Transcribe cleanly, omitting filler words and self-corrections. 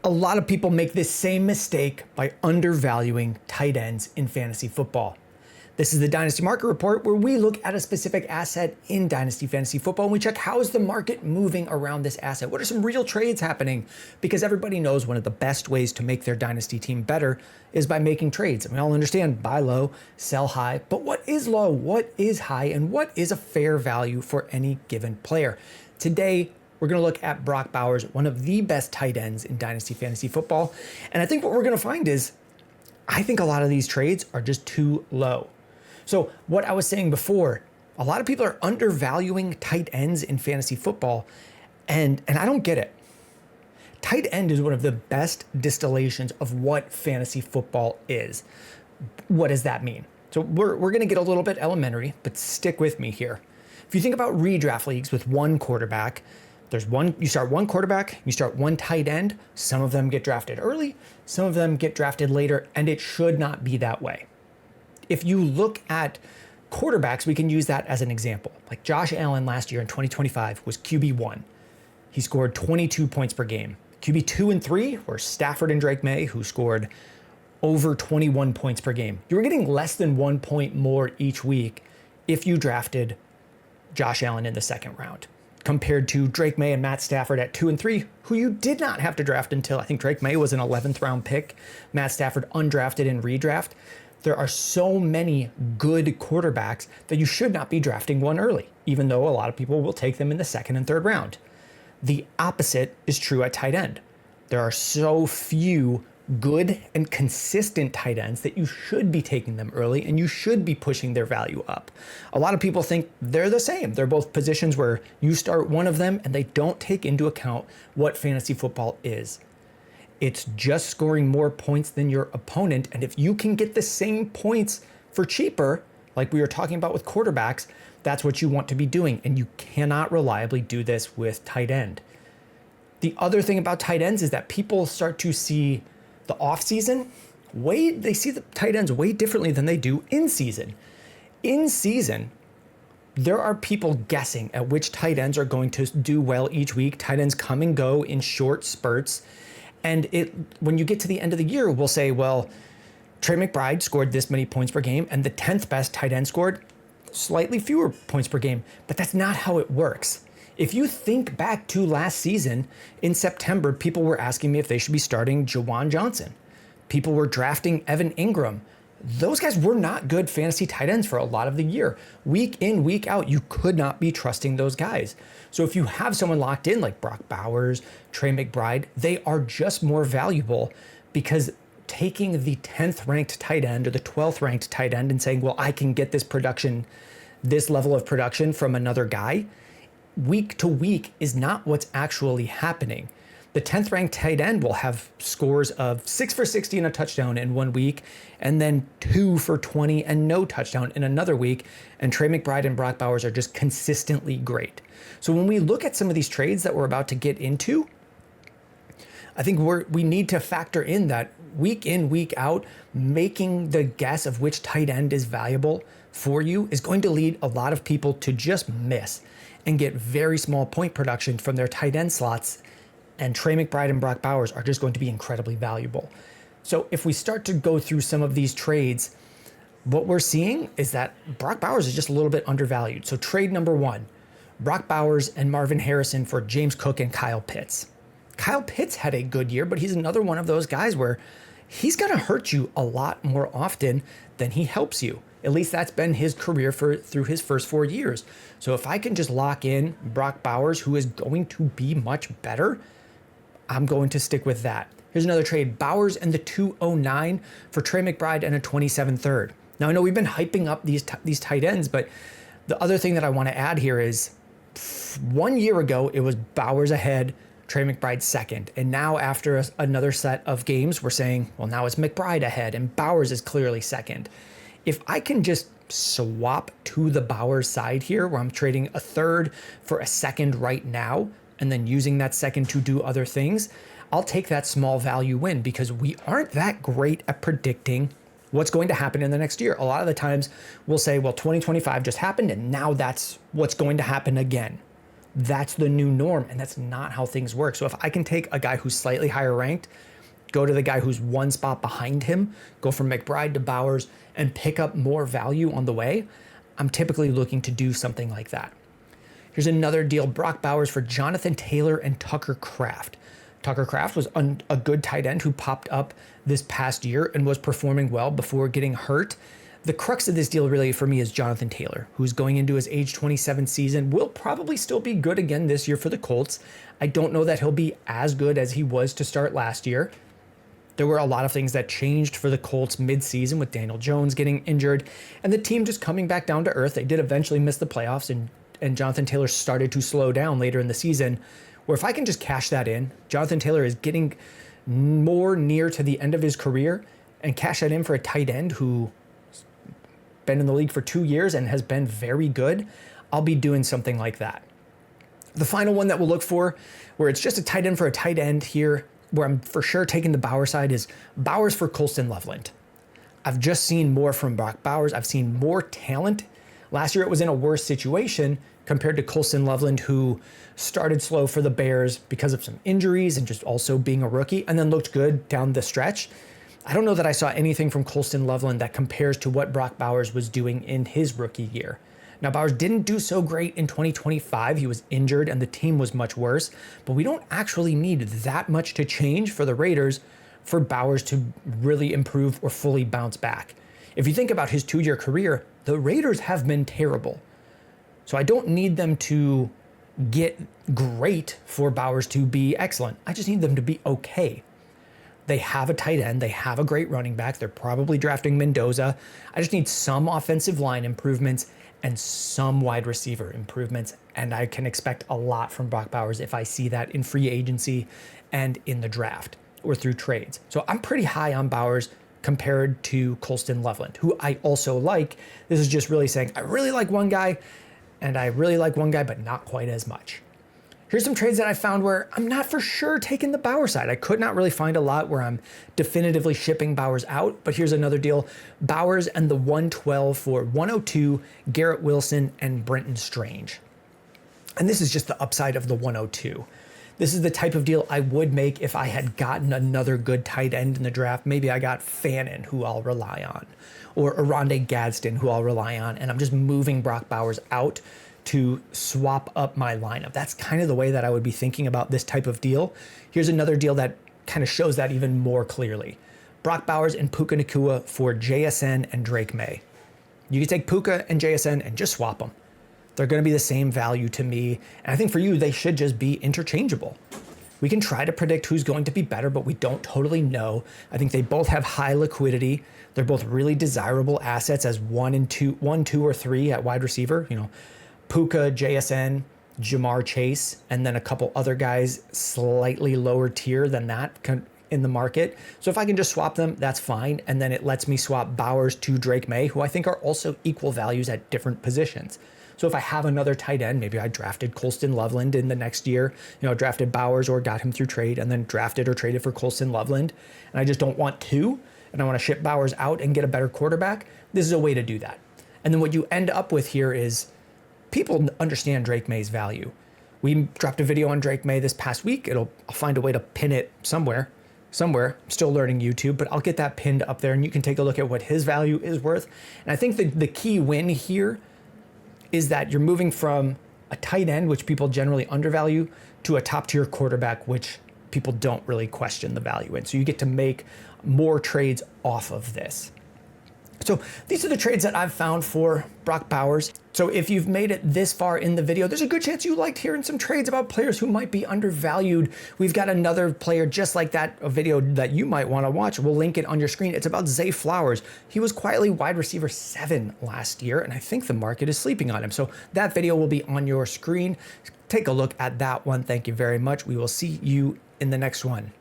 A lot of people make this same mistake by undervaluing tight ends in fantasy football. This is the Dynasty Market Report, where we look at a specific asset in Dynasty Fantasy Football and we check how is the market moving around this asset. What are some real trades happening? Because everybody knows one of the best ways to make their Dynasty team better is by making trades. And we all understand buy low, sell high, but what is low, what is high, and what is a fair value for any given player? Today, we're going to look at Brock Bowers, one of the best tight ends in Dynasty Fantasy Football. And I think what we're going to find is, I think a lot of these trades are just too low. So what I was saying before, a lot of people are undervaluing tight ends in fantasy football, and I don't get it. Tight end is one of the best distillations of what fantasy football is. What does that mean? So we're going to get a little bit elementary, but stick with me here. If you think about redraft leagues with one quarterback, you start one quarterback, you start one tight end. Some of them get drafted early, some of them get drafted later, and it should not be that way. If you look at quarterbacks, we can use that as an example. Like Josh Allen last year in 2025 was QB1. He scored 22 points per game. QB2 and 3 were Stafford and Drake May, who scored over 21 points per game. You were getting less than 1 point more each week if you drafted Josh Allen in the second round, compared to Drake May and Matt Stafford at 2 and 3, who you did not have to draft until, I think Drake May was an 11th round pick, Matt Stafford undrafted in redraft. There are so many good quarterbacks that you should not be drafting one early, even though a lot of people will take them in the second and third round. The opposite is true at tight end. There are so few good and consistent tight ends that you should be taking them early and you should be pushing their value up. A lot of people think they're the same. They're both positions where you start one of them and they don't take into account what fantasy football is. It's just scoring more points than your opponent. And if you can get the same points for cheaper, like we were talking about with quarterbacks, that's what you want to be doing. And you cannot reliably do this with tight end. The other thing about tight ends is that people start to see the offseason they see the tight ends way differently than they do in season. In season, there are people guessing at which tight ends are going to do well each week. Tight ends come and go in short spurts. And when you get to the end of the year, we'll say, well, Trey McBride scored this many points per game, and the 10th best tight end scored slightly fewer points per game. But that's not how it works. If you think back to last season, in September, people were asking me if they should be starting Jawan Johnson. People were drafting Evan Ingram. Those guys were not good fantasy tight ends for a lot of the year. Week in, week out, you could not be trusting those guys. So if you have someone locked in like Brock Bowers, Trey McBride, they are just more valuable because taking the 10th ranked tight end or the 12th ranked tight end and saying, well, I can get this level of production from another guy, week to week is not what's actually happening. The 10th ranked tight end will have scores of 6 for 60 and a touchdown in 1 week, and then 2 for 20 and no touchdown in another week. And Trey McBride and Brock Bowers are just consistently great. So when we look at some of these trades that we're about to get into, I think we need to factor in that week in, week out, making the guess of which tight end is valuable for you is going to lead a lot of people to just miss and get very small point production from their tight end slots. And Trey McBride and Brock Bowers are just going to be incredibly valuable. So if we start to go through some of these trades, what we're seeing is that Brock Bowers is just a little bit undervalued. So trade number 1, Brock Bowers and Marvin Harrison for James Cook and Kyle Pitts. Kyle Pitts had a good year, but he's another one of those guys where he's going to hurt you a lot more often than he helps you. At least that's been his career through his first 4 years. So if I can just lock in Brock Bowers, who is going to be much better, I'm going to stick with that. Here's another trade, Bowers and the 209 for Trey McBride and a 27 third. Now I know we've been hyping up these tight ends, but the other thing that I want to add here is 1 year ago, it was Bowers ahead, Trey McBride second. And now after another set of games, we're saying, well, now it's McBride ahead and Bowers is clearly second. If I can just swap to the Bowers side here, where I'm trading a third for a second right now, and then using that second to do other things, I'll take that small value win because we aren't that great at predicting what's going to happen in the next year. A lot of the times we'll say, well, 2025 just happened and now that's what's going to happen again. that's the new norm, and that's not how things work. So if I can take a guy who's slightly higher ranked, go to the guy who's one spot behind him, go from McBride to Bowers, and pick up more value on the way, I'm typically looking to do something like that. Here's another deal, Brock Bowers for Jonathan Taylor and Tucker Kraft. Tucker Kraft was a good tight end who popped up this past year and was performing well before getting hurt. The crux of this deal really for me is Jonathan Taylor, who's going into his age 27 season, will probably still be good again this year for the Colts. I don't know that he'll be as good as he was to start last year. There were a lot of things that changed for the Colts mid-season with Daniel Jones getting injured and the team just coming back down to earth. They did eventually miss the playoffs, and Jonathan Taylor started to slow down later in the season, where if I can just cash that in, Jonathan Taylor is getting more near to the end of his career, and cash that in for a tight end who's been in the league for 2 years and has been very good, I'll be doing something like that. The final one that we'll look for, where it's just a tight end for a tight end here, where I'm for sure taking the Bowers side, is Bowers for Colston Loveland. I've just seen more from Brock Bowers. I've seen more talent. Last year it was in a worse situation compared to Colston Loveland, who started slow for the Bears because of some injuries and just also being a rookie, and then looked good down the stretch. I don't know that I saw anything from Colston Loveland that compares to what Brock Bowers was doing in his rookie year. Now, Bowers didn't do so great in 2025. He was injured and the team was much worse, but we don't actually need that much to change for the Raiders for Bowers to really improve or fully bounce back. If you think about his 2-year career, the Raiders have been terrible. So I don't need them to get great for Bowers to be excellent. I just need them to be okay. They have a tight end. They have a great running back. They're probably drafting Mendoza. I just need some offensive line improvements and some wide receiver improvements. And I can expect a lot from Brock Bowers if I see that in free agency and in the draft or through trades. So I'm pretty high on Bowers compared to Colston Loveland, who I also like. This is just really saying I really like one guy and I really like one guy, but not quite as much. Here's some trades that I found where I'm not for sure taking the Bowers side. I could not really find a lot where I'm definitively shipping Bowers out, but here's another deal. Bowers and the 112 for 102, Garrett Wilson and Brenton Strange. And this is just the upside of the 102. This is the type of deal I would make if I had gotten another good tight end in the draft. Maybe I got Fannin, who I'll rely on, or Aronde Gadsden, who I'll rely on, and I'm just moving Brock Bowers out to swap up my lineup. That's kind of the way that I would be thinking about this type of deal. Here's another deal that kind of shows that even more clearly. Brock Bowers and Puka Nacua for JSN and Drake May. You can take Puka and JSN and just swap them. They're going to be the same value to me. And I think for you, they should just be interchangeable. We can try to predict who's going to be better, but we don't totally know. I think they both have high liquidity. They're both really desirable assets as 1, 2, or 3 at wide receiver. You know, Puka, JSN, Jamar Chase, and then a couple other guys slightly lower tier than that in the market. So if I can just swap them, that's fine. And then it lets me swap Bowers to Drake May, who I think are also equal values at different positions. So if I have another tight end, maybe I drafted Colston Loveland in the next year, drafted Bowers or got him through trade and then drafted or traded for Colston Loveland, and I just don't want to, and I want to ship Bowers out and get a better quarterback, this is a way to do that. And then what you end up with here is people understand Drake May's value. We dropped a video on Drake May this past week. I'll find a way to pin it somewhere. I'm still learning YouTube, but I'll get that pinned up there and you can take a look at what his value is worth. And I think the key win here is that you're moving from a tight end, which people generally undervalue, to a top tier quarterback, which people don't really question the value in. So you get to make more trades off of this. So these are the trades that I've found for Brock Bowers. So if you've made it this far in the video, there's a good chance you liked hearing some trades about players who might be undervalued. We've got another player just like that, a video that you might want to watch. We'll link it on your screen. It's about Zay Flowers. He was quietly wide receiver 7 last year, and I think the market is sleeping on him. So that video will be on your screen. Take a look at that one. Thank you very much. We will see you in the next one.